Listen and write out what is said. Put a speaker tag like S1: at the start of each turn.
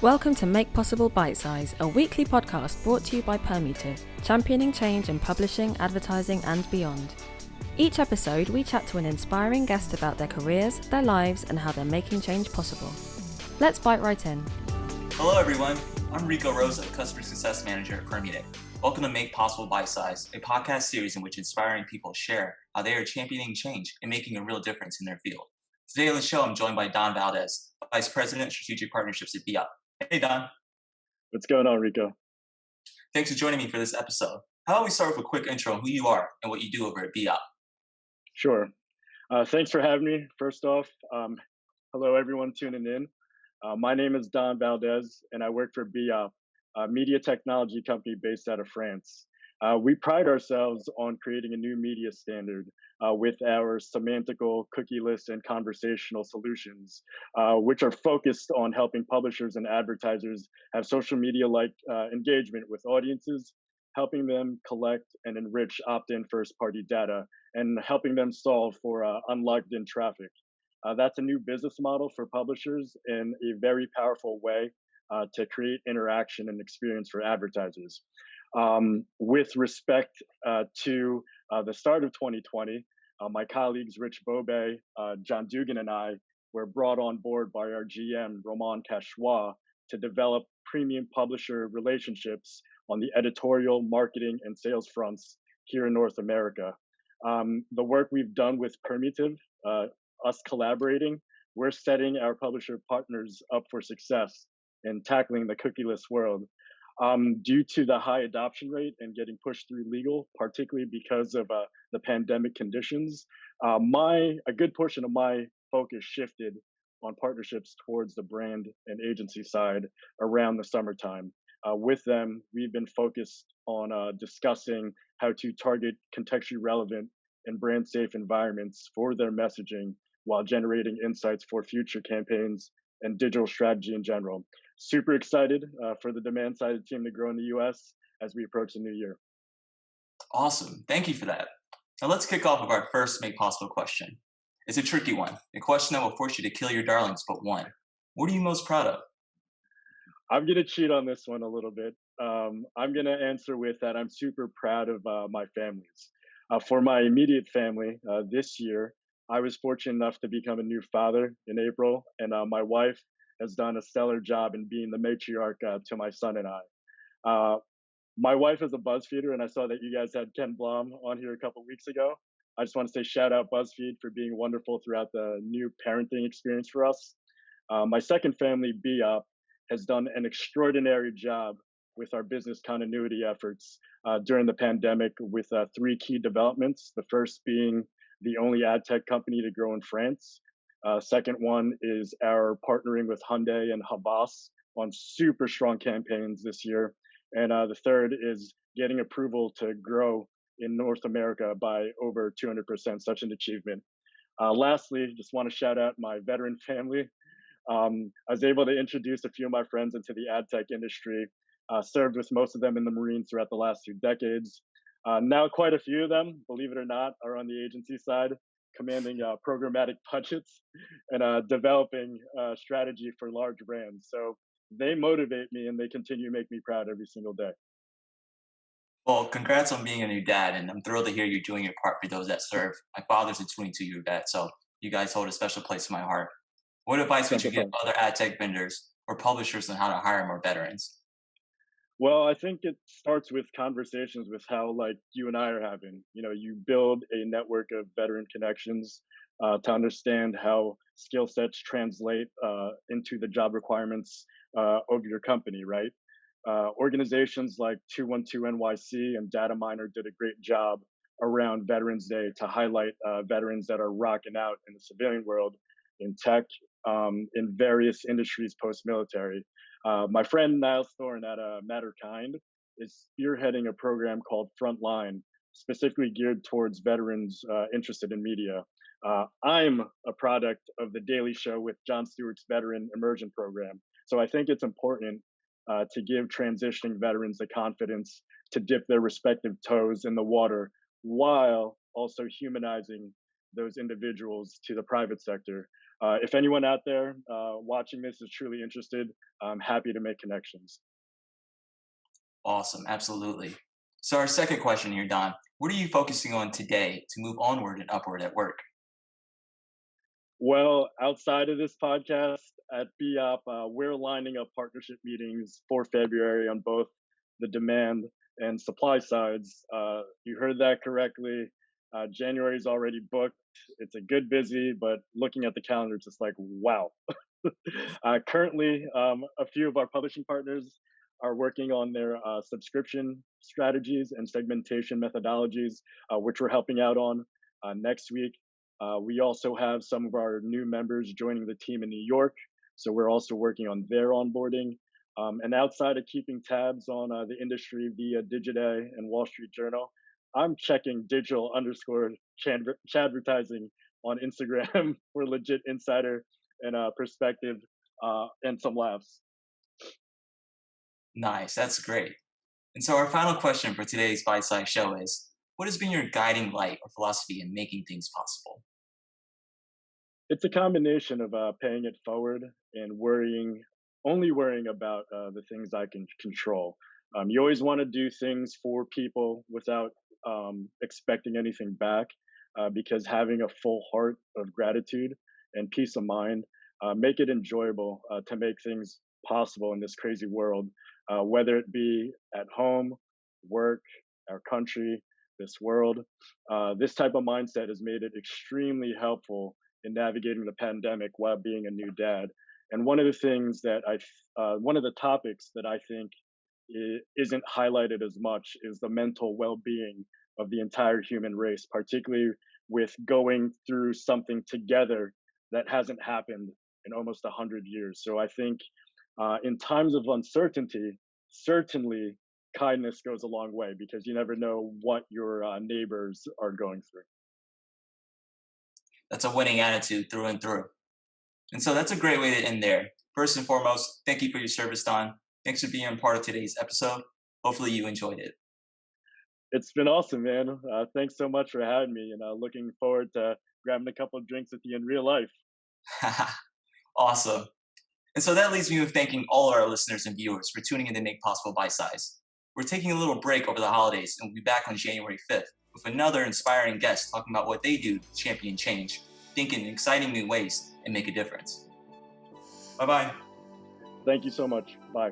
S1: Welcome to Make Possible Bitesize, a weekly podcast brought to you by Permutive, championing change in publishing, advertising, and beyond. Each episode, we chat to an inspiring guest about their careers, their lives, and how they're making change possible. Let's bite right in.
S2: Hello, everyone. I'm Rico Rosa, Customer Success Manager at Permutive. Welcome to Make Possible Bitesize, a podcast series in which inspiring people share how they are championing change and making a real difference in their field. Today on the show, I'm joined by Don Valdez, Vice President of Strategic Partnerships at BeOp. Hey, Don.
S3: What's going on, Rico?
S2: Thanks for joining me for this episode. How about we start with a quick intro on who you are and what you do over at BeOp?
S3: Sure. Thanks for having me. First off, hello, everyone tuning in. My name is Don Valdez, and I work for BeOp, a media technology company based out of France. We pride ourselves on creating a new media standard with our semantical, cookieless, and conversational solutions, which are focused on helping publishers and advertisers have social media-like engagement with audiences, helping them collect and enrich opt-in first-party data, and helping them solve for unlocked-in traffic. That's a new business model for publishers and a very powerful way to create interaction and experience for advertisers. With respect to the start of 2020, my colleagues Rich Bobe, John Dugan, and I were brought on board by our GM, Roman Cashwa, to develop premium publisher relationships on the editorial, marketing, and sales fronts here in North America. The work we've done with Permutive, us collaborating, we're setting our publisher partners up for success in tackling the cookieless world. Due to the high adoption rate and getting pushed through legal, particularly because of the pandemic conditions, a good portion of my focus shifted on partnerships towards the brand and agency side around the summertime. With them, we've been focused on discussing how to target contextually relevant and brand safe environments for their messaging while generating insights for future campaigns and digital strategy in general. Super excited for the demand side of the team to grow in the US as we approach the new year.
S2: Awesome. Thank you for that. Now let's kick off with our first Make Possible question. It's a tricky one, a question that will force you to kill your darlings but one. What are you most proud of?
S3: I'm going to cheat on this one a little bit. I'm going to answer with that I'm super proud of my families. For my immediate family, this year, I was fortunate enough to become a new father in April, and my wife has done a stellar job in being the matriarch to my son and I. My wife is a BuzzFeeder, and I saw that you guys had Ken Blom on here a couple weeks ago. I just want to say shout out BuzzFeed for being wonderful throughout the new parenting experience for us. My second family, BeOp, has done an extraordinary job with our business continuity efforts during the pandemic with three key developments. The first being the only ad tech company to grow in France. Second one is our partnering with Hyundai and Havas on super strong campaigns this year. And the third is getting approval to grow in North America by over 200%, such an achievement. Lastly, just want to shout out my veteran family. I was able to introduce a few of my friends into the ad tech industry, served with most of them in the Marines throughout the last 2 decades. Now quite a few of them, believe it or not, are on the agency side, commanding programmatic budgets and developing strategy for large brands. So they motivate me and they continue to make me proud every single day.
S2: Well, congrats on being a new dad, and I'm thrilled to hear you're doing your part for those that serve. My father's a 22-year vet, so you guys hold a special place in my heart. What advice would you give other ad tech vendors or publishers on how to hire more veterans?
S3: Well, I think it starts with conversations with how, like you and I are having. You know, you build a network of veteran connections to understand how skill sets translate into the job requirements of your company, right? Organizations like 212 NYC and Data Miner did a great job around Veterans Day to highlight veterans that are rocking out in the civilian world, in tech, in various industries post-military. My friend Niles Thorne at Matterkind is spearheading a program called Frontline, specifically geared towards veterans interested in media. I'm a product of the Daily Show with Jon Stewart's Veteran Immersion Program. So I think it's important to give transitioning veterans the confidence to dip their respective toes in the water while also humanizing those individuals to the private sector. If anyone out there watching this is truly interested, I'm happy to make connections.
S2: Awesome, absolutely. So our second question here, Don, what are you focusing on today to move onward and upward at work?
S3: Well, outside of this podcast at BeOp, we're lining up partnership meetings for February on both the demand and supply sides. You heard that correctly. January is already booked. It's a good busy, but looking at the calendar, it's just like, wow. Currently, a few of our publishing partners are working on their subscription strategies and segmentation methodologies, which we're helping out on next week. We also have some of our new members joining the team in New York, so we're also working on their onboarding. And outside of keeping tabs on the industry via Digiday and Wall Street Journal, I'm checking digital underscore chadvertising on Instagram for legit insider and perspective and some laughs.
S2: Nice, that's great. And so our final question for today's Bite Size show is, what has been your guiding light or philosophy in making things possible?
S3: It's a combination of paying it forward and only worrying about the things I can control. You always want to do things for people without expecting anything back, because having a full heart of gratitude and peace of mind make it enjoyable to make things possible in this crazy world, whether it be at home, work, our country, this world. This type of mindset has made it extremely helpful in navigating the pandemic while being a new dad. And one of the things that one of the topics that I think isn't highlighted as much is the mental well-being of the entire human race, particularly with going through something together that hasn't happened in almost 100 years. So I think in times of uncertainty, certainly kindness goes a long way because you never know what your neighbors are going through.
S2: That's a winning attitude through and through. And so that's a great way to end there. First and foremost, thank you for your service, Don. Thanks for being a part of today's episode. Hopefully you enjoyed it.
S3: It's been awesome, man. Thanks so much for having me, and looking forward to grabbing a couple of drinks with you in real life.
S2: Awesome. And so that leaves me with thanking all our listeners and viewers for tuning in to Make Possible Bite Size. We're taking a little break over the holidays, and we'll be back on January 5th with another inspiring guest talking about what they do to champion change, think in exciting new ways, and make a difference. Bye-bye.
S3: Thank you so much. Bye.